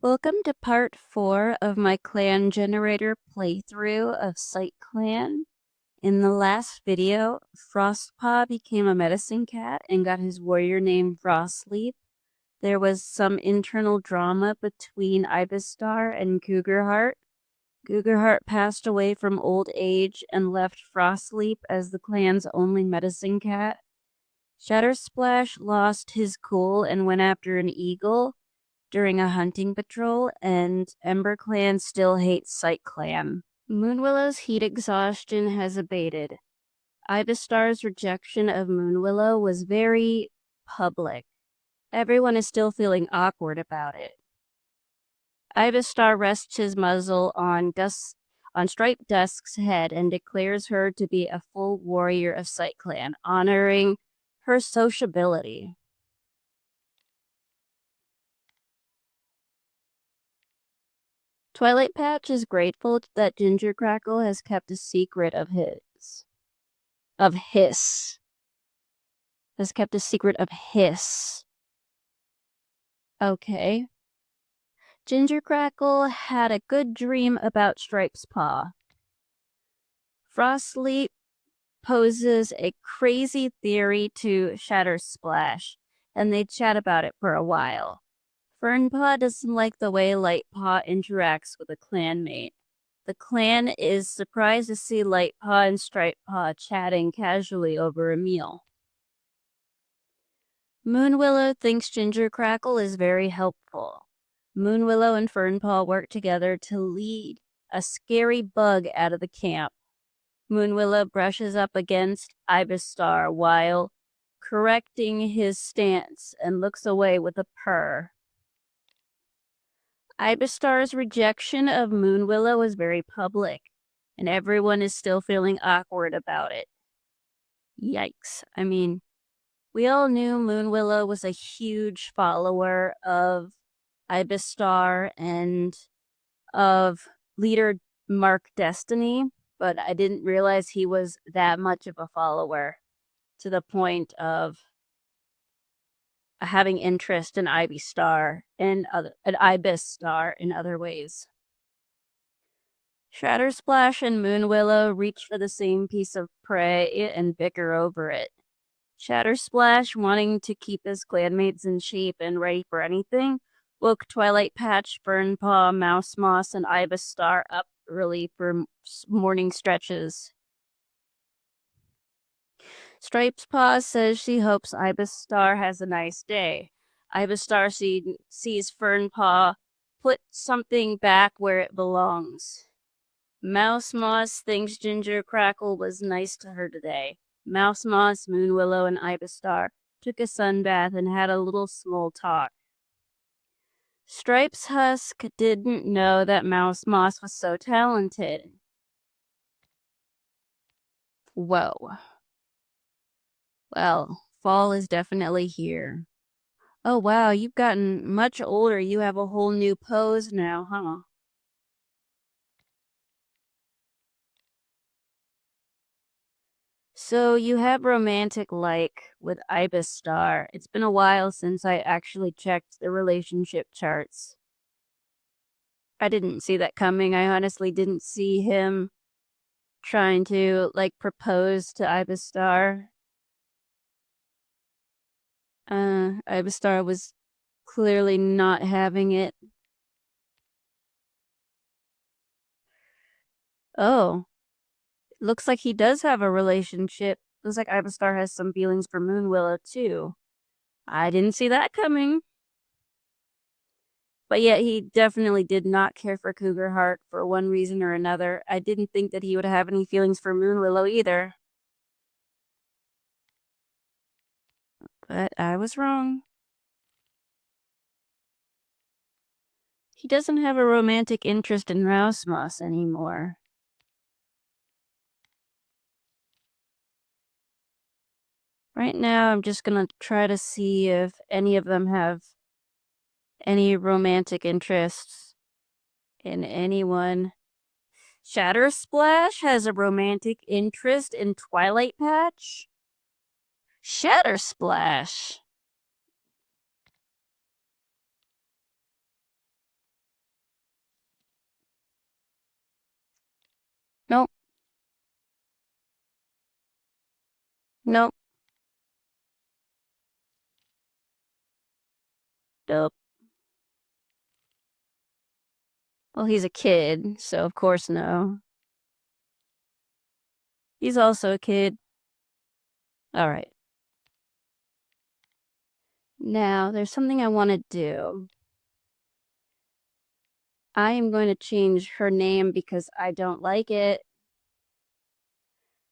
Welcome to part 4 of my clan generator playthrough of Sightclan. In the last video, Frostpaw became a medicine cat and got his warrior name Frostleap. There was some internal drama between Ibistar and Cougarheart. Cougarheart passed away from old age and left Frostleap as the clan's only medicine cat. Shattersplash lost his cool and went after an eagle during a hunting patrol, and Ember Clan still hates Sightclan. Moonwillow's heat exhaustion has abated. Ibistar's rejection of Moonwillow was very public. Everyone is still feeling awkward about it. Ibistar rests his muzzle on Striped Dusk's head and declares her to be a full warrior of Sightclan, honoring her sociability. Twilight Patch is grateful that Ginger Crackle has kept a secret of his. Has kept a secret of his. Okay. Ginger Crackle had a good dream about Stripe's paw. Frostleap poses a crazy theory to Shattersplash, and they chat about it for a while. Fernpaw doesn't like the way Lightpaw interacts with a clanmate. The clan is surprised to see Lightpaw and Stripepaw chatting casually over a meal. Moonwillow thinks Ginger Crackle is very helpful. Moonwillow and Fernpaw work together to lead a scary bug out of the camp. Moonwillow brushes up against Ibistar while correcting his stance and looks away with a purr. Ibistar's rejection of Moonwillow is very public, and everyone is still feeling awkward about it. Yikes. I mean, we all knew Moonwillow was a huge follower of Ibistar and of leader Mark Destiny, but I didn't realize he was that much of a follower to the point of having interest in Ibistar in other ways. Shattersplash and Moonwillow reach for the same piece of prey and bicker over it. Shattersplash, wanting to keep his clanmates in shape and ready for anything, woke Twilight Patch, Fernpaw, Mouse Moss, and Ibistar up early for morning stretches. Stripes Paw says she hopes Ibistar has a nice day. Ibistar sees Fernpaw put something back where it belongs. Mouse Moss thinks Ginger Crackle was nice to her today. Mouse Moss, Moonwillow, and Ibistar took a sunbath and had a little small talk. Stripes Husk didn't know that Mouse Moss was so talented. Whoa. Well, fall is definitely here. Oh wow, you've gotten much older. You have a whole new pose now, huh? So you have romantic like with Ibistar. It's been a while since I actually checked the relationship charts. I didn't see that coming. I honestly didn't see him trying to propose to Ibistar. Ibistar was clearly not having it. Oh, looks like he does have a relationship. Looks like Ibistar has some feelings for Moonwillow too. I didn't see that coming. But yet he definitely did not care for Cougarheart for one reason or another. I didn't think that he would have any feelings for Moonwillow either. But I was wrong. He doesn't have a romantic interest in Mouse Moss anymore. Right now, I'm just gonna try to see if any of them have any romantic interests in anyone. Shattersplash has a romantic interest in Twilight Patch? Shattersplash! Nope. Nope. Well, he's a kid, so of course no. He's also a kid. Alright. Now, there's something I want to do. I am going to change her name because I don't like it.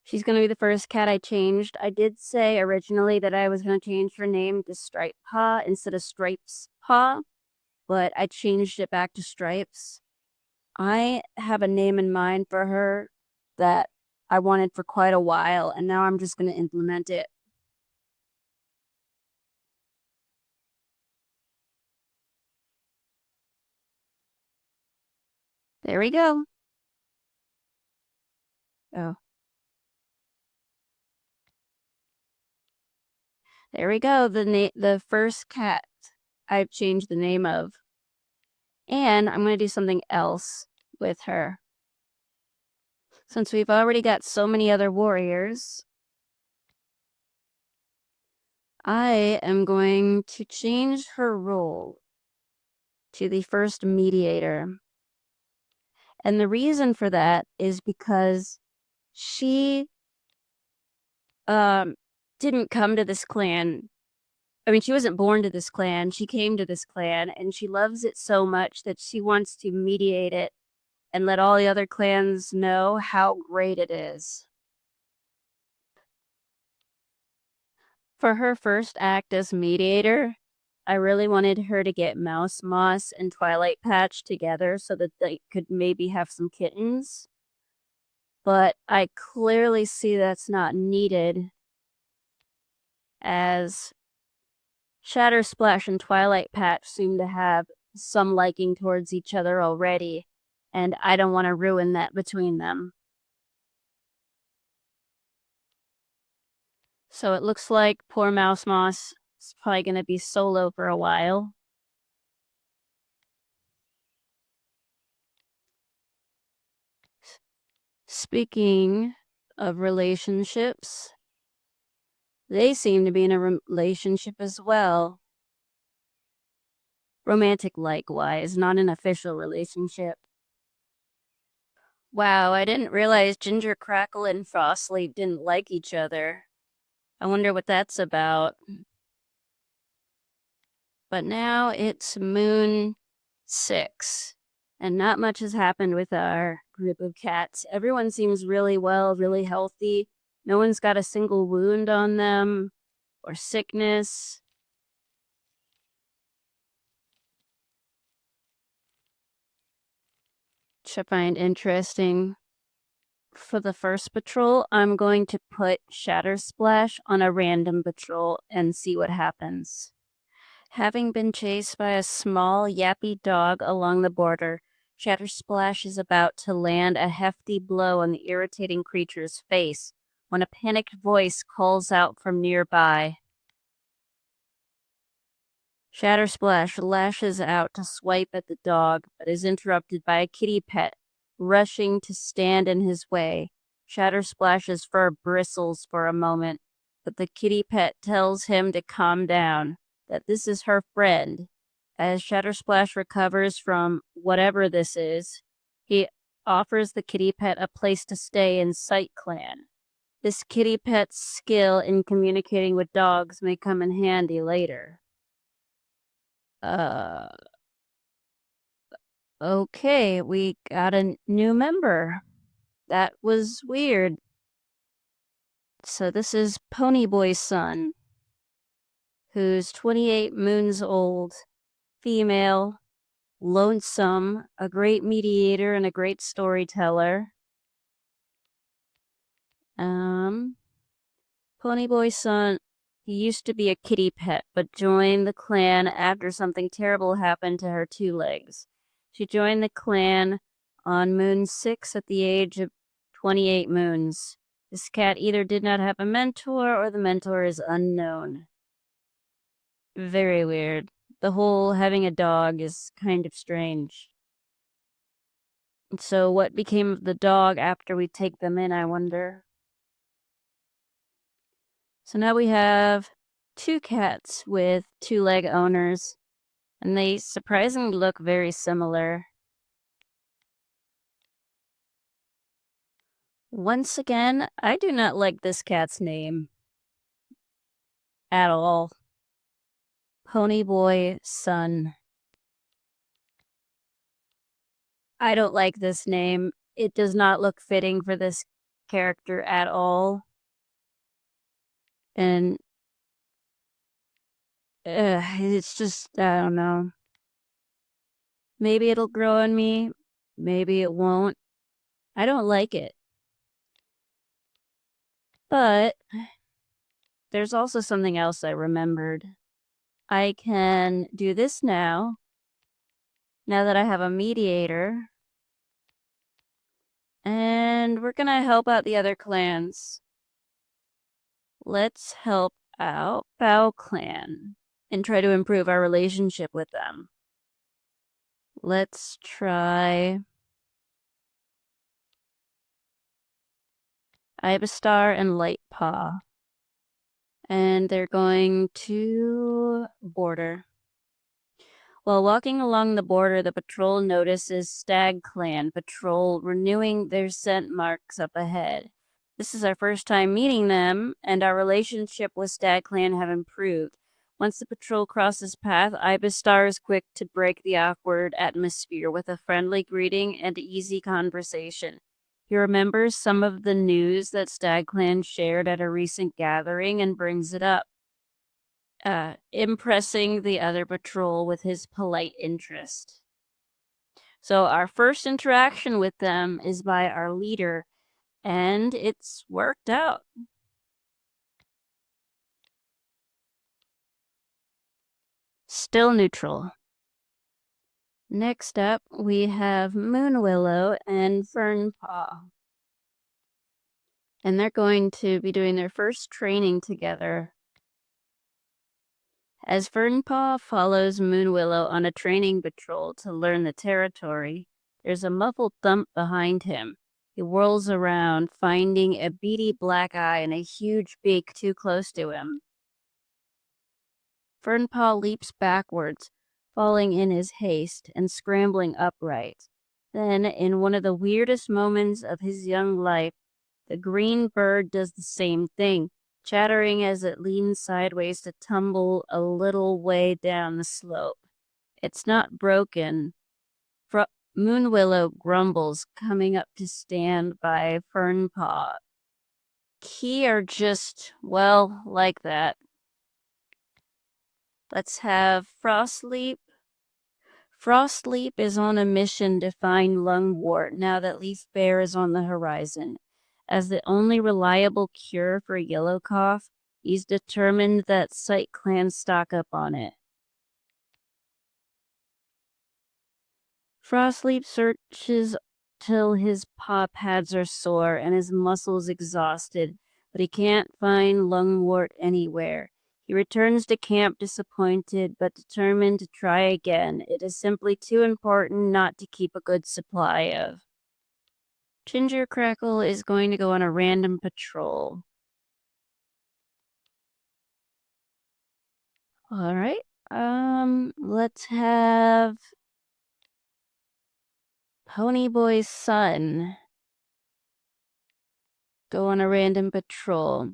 She's going to be the first cat I changed. I did say originally that I was going to change her name to Stripe Paw instead of Stripes Paw, but I changed it back to Stripes. I have a name in mind for her that I wanted for quite a while, and now I'm just going to implement it. There we go. Oh. There we go. The first cat I've changed the name of. And I'm going to do something else with her. Since we've already got so many other warriors, I am going to change her role to the first mediator. And the reason for that is because she didn't come to this clan. I mean, she wasn't born to this clan. She came to this clan, and she loves it so much that she wants to mediate it and let all the other clans know how great it is. For her first act as mediator, I really wanted her to get Mouse Moss and Twilight Patch together so that they could maybe have some kittens. But I clearly see that's not needed, as Shatter Splash and Twilight Patch seem to have some liking towards each other already, and I don't want to ruin that between them. So it looks like poor Mouse Moss is probably going to be solo for a while. Speaking of relationships, they seem to be in a relationship as well. Romantic likewise, not an official relationship. Wow, I didn't realize Ginger Crackle and Frostleaf didn't like each other. I wonder what that's about. But now it's Moon 6, and not much has happened with our group of cats. Everyone seems really well, really healthy. No one's got a single wound on them or sickness. Which I find interesting. For the first patrol, I'm going to put Shatter Splash on a random patrol and see what happens. Having been chased by a small, yappy dog along the border, Shatter Splash is about to land a hefty blow on the irritating creature's face when a panicked voice calls out from nearby. Shatter Splash lashes out to swipe at the dog, but is interrupted by a kitty pet rushing to stand in his way. Shatter Splash's fur bristles for a moment, but the kitty pet tells him to calm down, that this is her friend. As Shatter Splash recovers from whatever this is, he offers the kitty pet a place to stay in Sightclan. This kitty pet's skill in communicating with dogs may come in handy later. Okay, we got a new member. That was weird. So this is Ponyboy's son, who's 28 moons old, female, lonesome, a great mediator and a great storyteller. Ponyboy's son, he used to be a kitty pet, but joined the clan after something terrible happened to her two legs. She joined the clan on Moon 6 at the age of 28 moons. This cat either did not have a mentor or the mentor is unknown. Very weird. The whole having a dog is kind of strange. So what became of the dog after we take them in, I wonder? So now we have 2 cats with 2-leg owners, and they surprisingly look very similar. Once again, I do not like this cat's name at all. Ponyboy Sun. I don't like this name. It does not look fitting for this character at all. And it's just, I don't know. Maybe it'll grow on me. Maybe it won't. I don't like it. But there's also something else I remembered. I can do this now that I have a mediator. And we're gonna help out the other clans. Let's help out Bao Clan and try to improve our relationship with them. Let's try Ibistar and Lightpaw. And they're going to border. While walking along the border, the patrol notices Sightclan patrol renewing their scent marks up ahead. This is our first time meeting them, and our relationship with Sightclan have improved. Once the patrol crosses path, Ibistar is quick to break the awkward atmosphere with a friendly greeting and easy conversation. He remembers some of the news that Sightclan shared at a recent gathering and brings it up, impressing the other patrol with his polite interest. So our first interaction with them is by our leader, and it's worked out. Still neutral. Next up, we have Moonwillow and Fernpaw. And they're going to be doing their first training together. As Fernpaw follows Moonwillow on a training patrol to learn the territory, there's a muffled thump behind him. He whirls around, finding a beady black eye and a huge beak too close to him. Fernpaw leaps backwards, falling in his haste and scrambling upright. Then, in one of the weirdest moments of his young life, the green bird does the same thing, chattering as it leans sideways to tumble a little way down the slope. It's not broken. Moonwillow grumbles, coming up to stand by Fernpaw. He are just, well, like that. Let's have Frostleap. Frostleap is on a mission to find lungwort now that Leaf Bear is on the horizon. As the only reliable cure for yellow cough, he's determined that Sightclan stock up on it. Frostleap searches till his paw pads are sore and his muscles exhausted, but he can't find lungwort anywhere. He returns to camp disappointed, but determined to try again. It is simply too important not to keep a good supply of. Ginger Crackle is going to go on a random patrol. All right. Let's have Ponyboy's son go on a random patrol.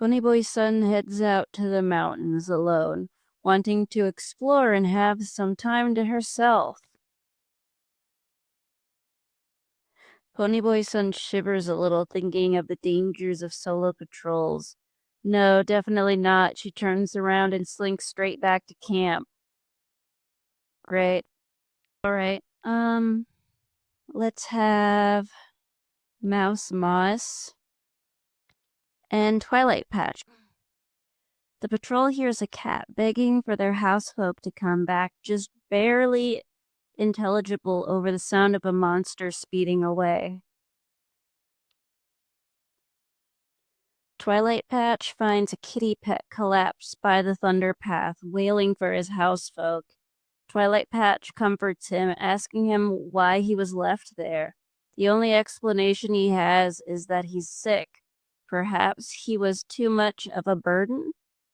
Ponyboy's son heads out to the mountains alone, wanting to explore and have some time to herself. Ponyboy's son shivers a little, thinking of the dangers of solo patrols. No, definitely not. She turns around and slinks straight back to camp. Great. All right. Let's have Mouse Moss and Twilight Patch. The patrol hears a cat begging for their housefolk to come back, just barely intelligible over the sound of a monster speeding away. Twilight Patch finds a kitty pet collapsed by the thunder path, wailing for his housefolk. Twilight Patch comforts him, asking him why he was left there. The only explanation he has is that he's sick. Perhaps he was too much of a burden?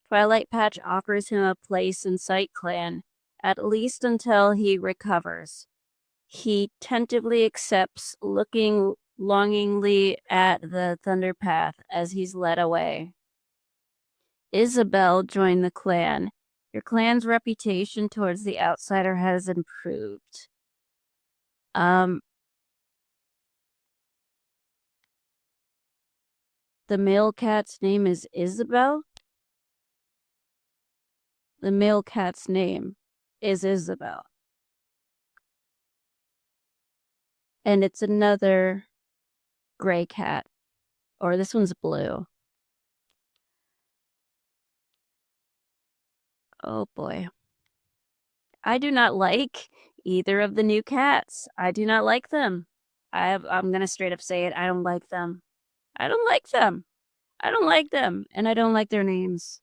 Twilight Patch offers him a place in Sightclan, at least until he recovers. He tentatively accepts, looking longingly at the Thunder Path as he's led away. Isabel joined the clan. Your clan's reputation towards the outsider has improved. The male cat's name is Isabel? The male cat's name is Isabel. And it's another gray cat. Or this one's blue. Oh boy. I do not like either of the new cats. I do not like them. I'm gonna straight up say it. I don't like them. I don't like them. I don't like them. And I don't like their names.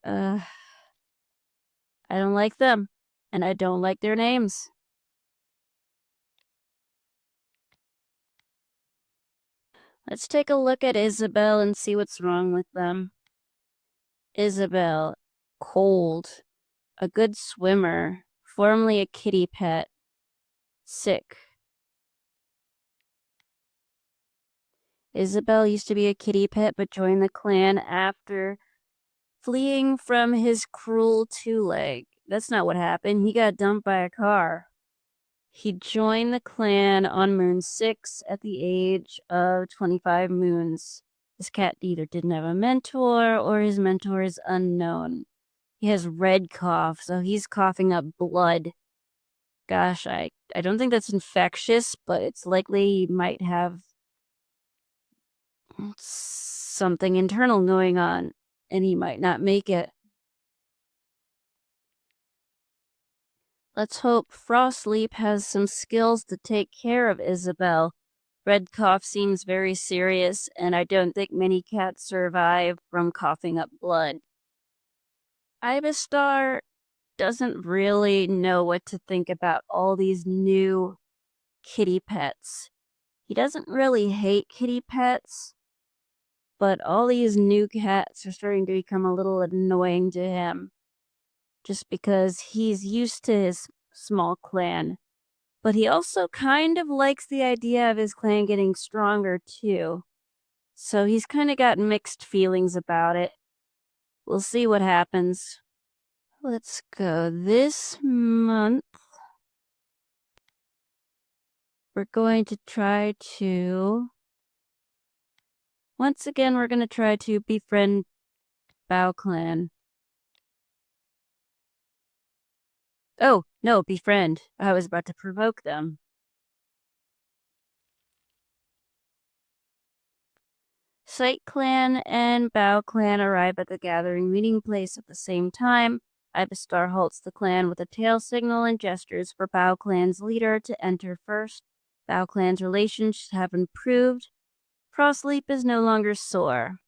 I don't like them. And I don't like their names. Let's take a look at Isabel and see what's wrong with them. Isabel, cold, a good swimmer, formerly a kitty pet, sick. Isabel used to be a kitty pet but joined the clan after fleeing from his cruel two-leg. That's not what happened. He got dumped by a car. He joined the clan on Moon 6 at the age of 25 moons. This cat either didn't have a mentor or his mentor is unknown. He has red cough, so he's coughing up blood. Gosh, I don't think that's infectious, but it's likely he might have something internal going on, and he might not make it. Let's hope Frostleap has some skills to take care of Isabel. Red cough seems very serious, and I don't think many cats survive from coughing up blood. Ibistar doesn't really know what to think about all these new kitty pets. He doesn't really hate kitty pets, but all these new cats are starting to become a little annoying to him. Just because he's used to his small clan. But he also kind of likes the idea of his clan getting stronger, too. So he's kind of got mixed feelings about it. We'll see what happens. Let's go. This month, we're going to try to... Once again, we're going to try to befriend Bao Clan. Oh, no, befriend. I was about to provoke them. Sightclan and Bao Clan arrive at the gathering meeting place at the same time. Ibistar halts the clan with a tail signal and gestures for Bao Clan's leader to enter first. Bao Clan's relations have improved. Frostleap is no longer sore.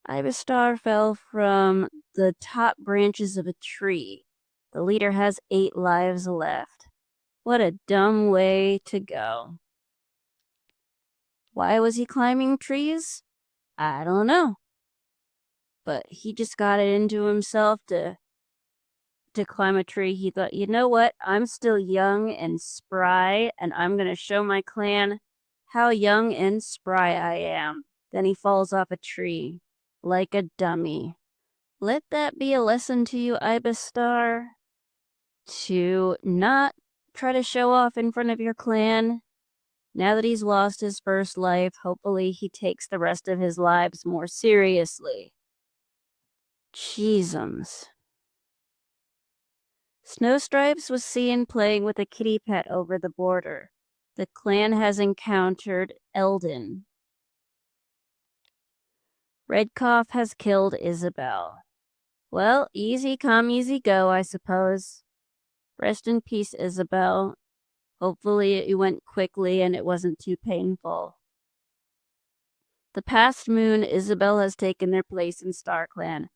Ibistar fell from the top branches of a tree. The leader has 8 lives left. What a dumb way to go. Why was he climbing trees? I don't know. But he just got it into himself to climb a tree. He thought, you know what? I'm still young and spry, and I'm going to show my clan how young and spry I am. Then he falls off a tree like a dummy. Let that be a lesson to you, Ibistar, to not try to show off in front of your clan. Now that he's lost his first life, hopefully he takes the rest of his lives more seriously. Jeezums. Snowstripes was seen playing with a kitty pet over the border. The clan has encountered Eldon. Redcoff has killed Isabel. Well, easy come, easy go, I suppose. Rest in peace, Isabel. Hopefully it went quickly and it wasn't too painful. The past moon, Isabel has taken their place in StarClan.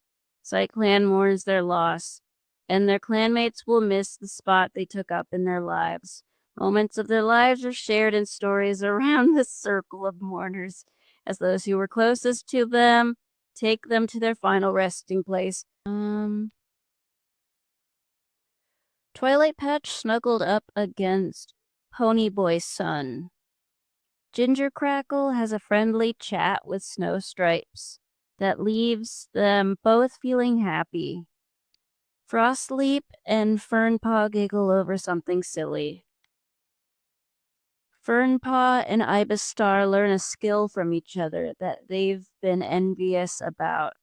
Sightclan mourns their loss, and their clanmates will miss the spot they took up in their lives. Moments of their lives are shared in stories around the circle of mourners, as those who were closest to them take them to their final resting place. Twilight Patch snuggled up against Ponyboy's son. Ginger Crackle has a friendly chat with Snow Stripes that leaves them both feeling happy. Frostleap and Fernpaw giggle over something silly. Fernpaw and Ibis Star learn a skill from each other that they've been envious about.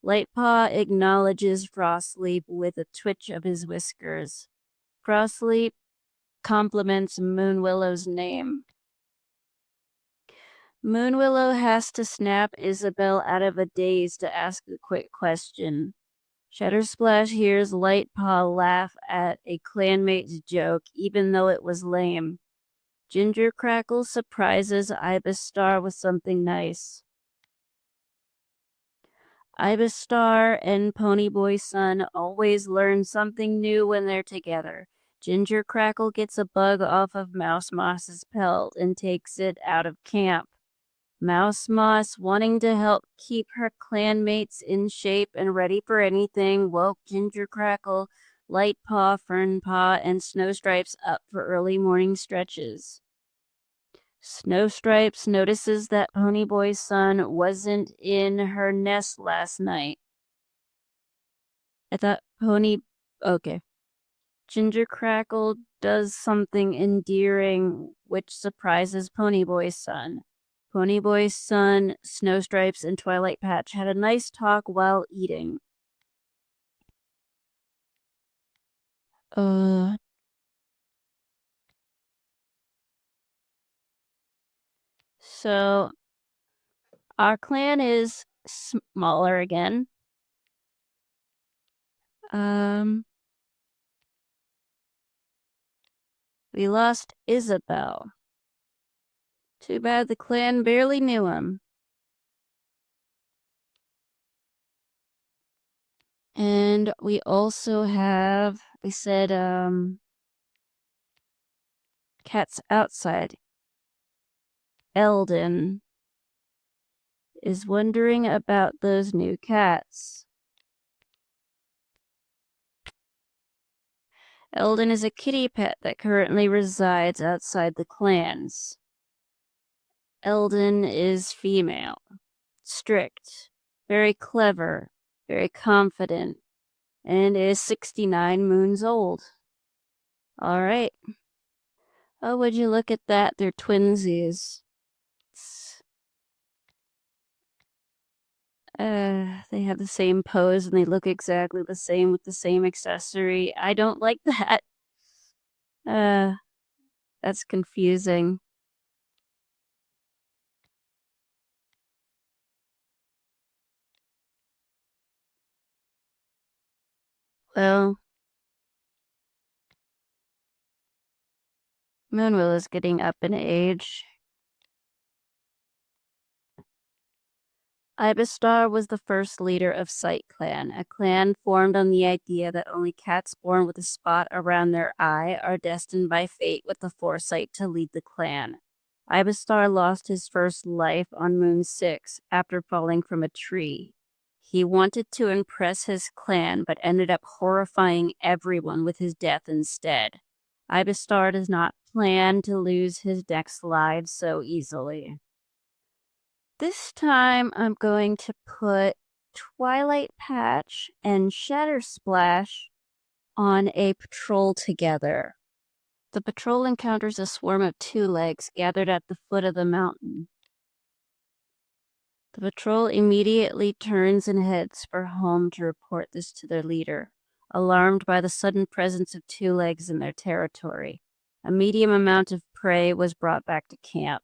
Lightpaw acknowledges Frostleap with a twitch of his whiskers. Frostleap compliments Moonwillow's name. Moonwillow has to snap Isabel out of a daze to ask a quick question. Shuttersplash hears Lightpaw laugh at a clanmate's joke, even though it was lame. Ginger Crackle surprises Ibis Star with something nice. Ibis Star and Ponyboy Sun always learn something new when they're together. Ginger Crackle gets a bug off of Mouse Moss's pelt and takes it out of camp. Mouse Moss, wanting to help keep her clanmates in shape and ready for anything, woke Ginger Crackle, Lightpaw, Fernpaw, and Snowstripes up for early morning stretches. Snowstripes notices that Ponyboy's son wasn't in her nest last night. I thought Okay. Ginger Crackle does something endearing, which surprises Ponyboy's son. Ponyboy's son, Snowstripes, and Twilight Patch had a nice talk while eating. So our clan is smaller again. We lost Isabel. Too bad the clan barely knew him. And we also have, I said, cats outside. Eldon is wondering about those new cats. Eldon is a kitty pet that currently resides outside the clans. Eldon is female, strict, very clever, very confident, and is 69 moons old. All right. Oh, would you look at that? They're twinsies. They have the same pose and they look exactly the same with the same accessory. I don't like that. That's confusing. Well, Moonwill is getting up in age. Ibistar was the first leader of Sightclan, a clan formed on the idea that only cats born with a spot around their eye are destined by fate with the foresight to lead the clan. Ibistar lost his first life on Moon 6 after falling from a tree. He wanted to impress his clan, but ended up horrifying everyone with his death instead. Ibistar does not plan to lose his next life so easily. This time I'm going to put Twilight Patch and Shattersplash on a patrol together. The patrol encounters a swarm of two legs gathered at the foot of the mountain. The patrol immediately turns and heads for home to report this to their leader, alarmed by the sudden presence of two legs in their territory. A medium amount of prey was brought back to camp.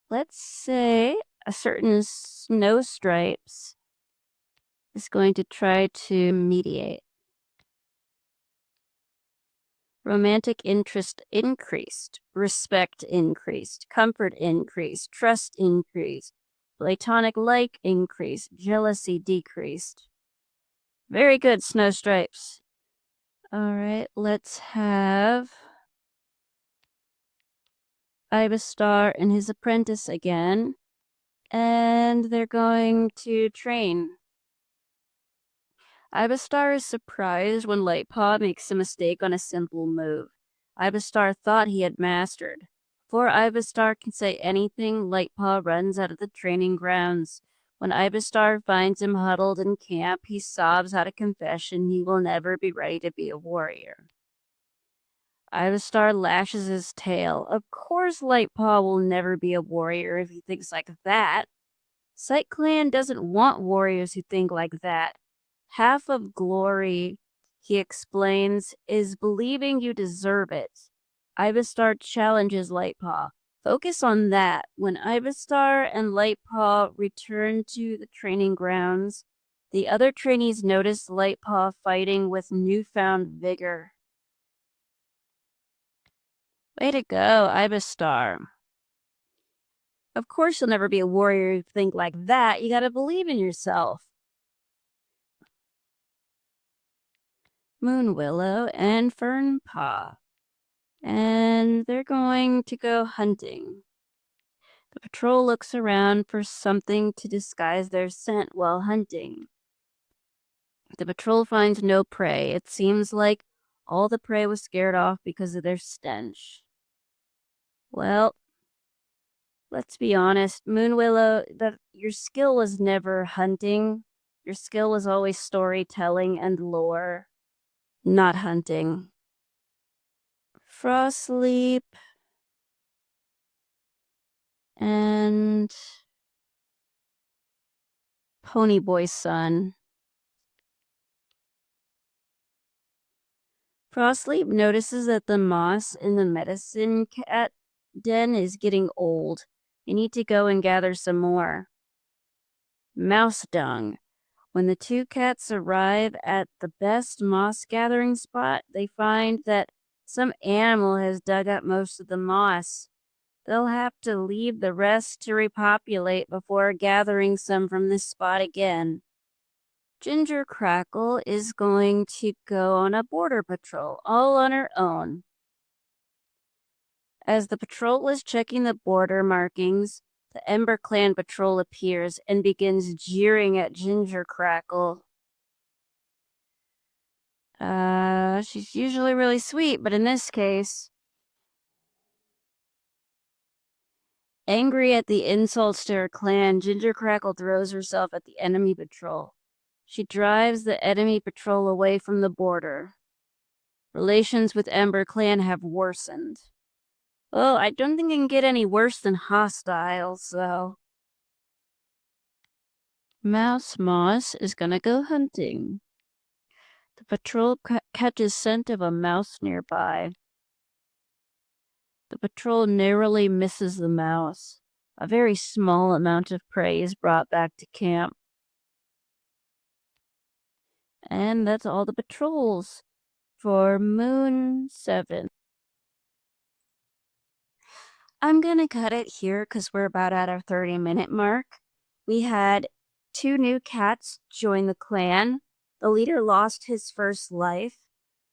Let's say a certain Snowstripes is going to try to mediate. Romantic interest increased, respect increased, comfort increased, trust increased, platonic like increased, jealousy decreased. Very good, Snowstripes. All right, let's have Ibistar and his apprentice again, and they're going to train. Ibistar is surprised when Lightpaw makes a mistake on a simple move Ibistar thought he had mastered. Before Ibistar can say anything, Lightpaw runs out of the training grounds. When Ibistar finds him huddled in camp, he sobs out a confession he will never be ready to be a warrior. Ibistar lashes his tail. Of course Lightpaw will never be a warrior if he thinks like that. Sightclan doesn't want warriors who think like that. Half of glory, he explains, is believing you deserve it. Ibistar challenges Lightpaw. Focus on that. When Ibistar and Lightpaw return to the training grounds, the other trainees notice Lightpaw fighting with newfound vigor. Way to go, Ibistar. Of course you'll never be a warrior if you think like that. You gotta believe in yourself. Moonwillow and Fernpaw. And they're going to go hunting. The patrol looks around for something to disguise their scent while hunting. The patrol finds no prey. It seems like all the prey was scared off because of their stench. Well, let's be honest, Moonwillow, that your skill was never hunting. Your skill was always storytelling and lore, not hunting. Frostleap and Ponyboy's son. Frostleap notices that the moss in the medicine cat den is getting old. They need to go and gather some more. Mouse dung. When the two cats arrive at the best moss gathering spot, they find that some animal has dug up most of the moss. They'll have to leave the rest to repopulate before gathering some from this spot again. Ginger Crackle is going to go on a border patrol all on her own. As the patrol is checking the border markings, the Ember Clan patrol appears and begins jeering at Ginger Crackle. She's usually really sweet, but in this case, angry at the insults to her clan, Ginger Crackle throws herself at the enemy patrol. She drives the enemy patrol away from the border. Relations with Ember Clan have worsened. Well, I don't think it can get any worse than hostile, so... Mouse Moss is gonna go hunting. The patrol catches scent of a mouse nearby. The patrol narrowly misses the mouse. A very small amount of prey is brought back to camp. And that's all the patrols for Moon 7. I'm gonna cut it here because we're about at our 30-minute mark. We had 2 new cats join the clan. The leader lost his first life.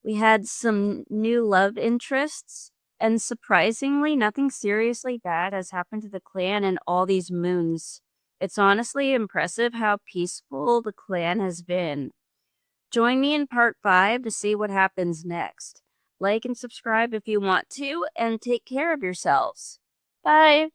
We had some new love interests. And surprisingly, nothing seriously bad has happened to the clan in all these moons. It's honestly impressive how peaceful the clan has been. Join me in part 5 to see what happens next. Like and subscribe if you want to, and take care of yourselves. Bye!